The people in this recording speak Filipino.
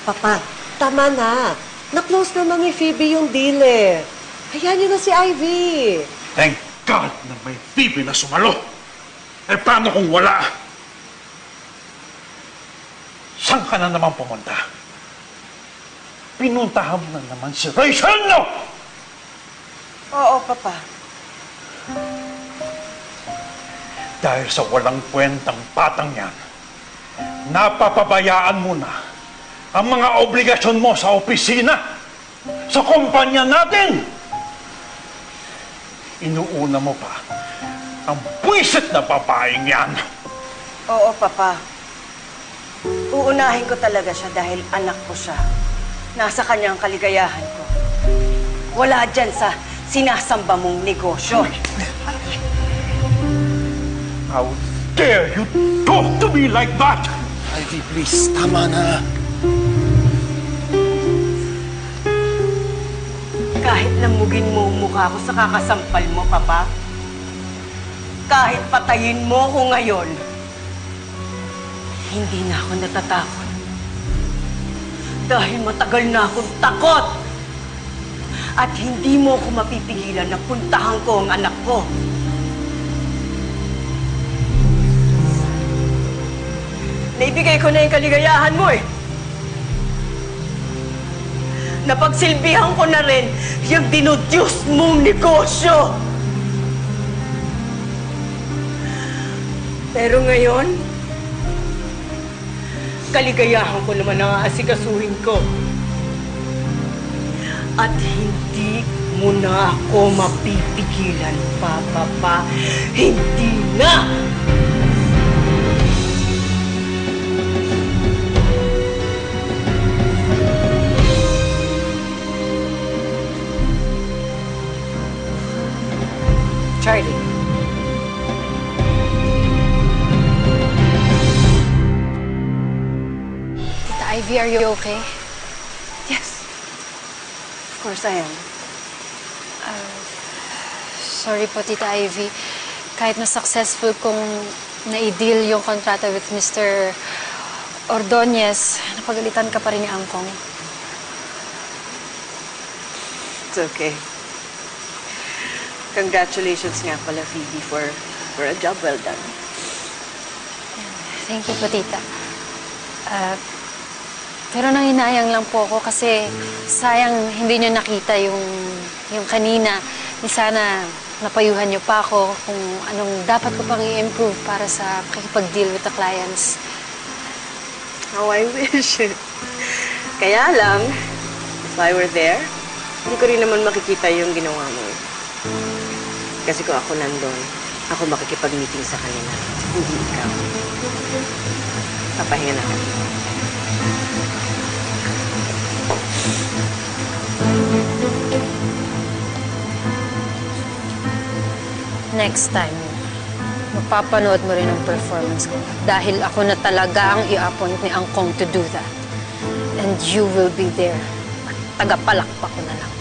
Papa, tama na. Na-close naman ni Phoebe yung deal eh. Hayaan niyo na si Ivy. Thank God na may Phoebe na sumalo. Eh, paano kung wala? Saan ka na naman pumunta? Pinuntahan mo na naman si Rachel, no? Oo, Papa. Dahil sa walang kwentang batang yan, napapabayaan mo na ang mga obligasyon mo sa opisina, sa kumpanya natin. Inuuna mo pa ang buwisit na babaeng yan. Oo, Papa. Uunahin ko talaga siya dahil anak ko siya. Nasa kanyang kaligayahan ko. Wala dyan sa sinasamba mong negosyo. How dare you talk to me like that? Ivy, please, tama na. Kahit lamugin mo ang mukha ko sa kakasampal mo, Papa. Kahit patayin mo ko ngayon, hindi na ako natatakot. Dahil matagal na akong takot. At hindi mo ko mapipigilan na puntahan ko ang anak ko. Naibigay ko na yung kaligayahan mo eh. Napagsilbihan ko na rin yung dinudyos mong negosyo. Pero ngayon, kaligayahan ko naman ang aasikasuhin ko. At hindi mo na ako mapipigilan, Papa. Hindi na! Charlie. Tita Ivy, are you okay? Yes. Of course I am. Sorry po, Tita Ivy. Kahit na successful kong na-deal yung kontrata with Mr. Ordonez, napagalitan ka pa rin ni Angkong. It's okay. Congratulations nga pala, Phoebe, for a job well done. Thank you po, Tita. Pero nanginayang lang po ako kasi sayang hindi nyo nakita yung kanina. Sana napayuhan nyo pa ako kung anong dapat ko pang i-improve para sa pakikipag-deal with the clients. How I wish. Kaya lang, if I were there, hindi ko rin naman makikita yung ginawa mo. Kasi kung ako nandun, ako makikipag-meeting sa kanila. Hindi ikaw. Papahinga na kami. Next time, mapapanood mo rin ang performance ko. Dahil ako na talaga ang i-appoint ni Angkong to do that. And you will be there. Tagapalakpak ko na lang.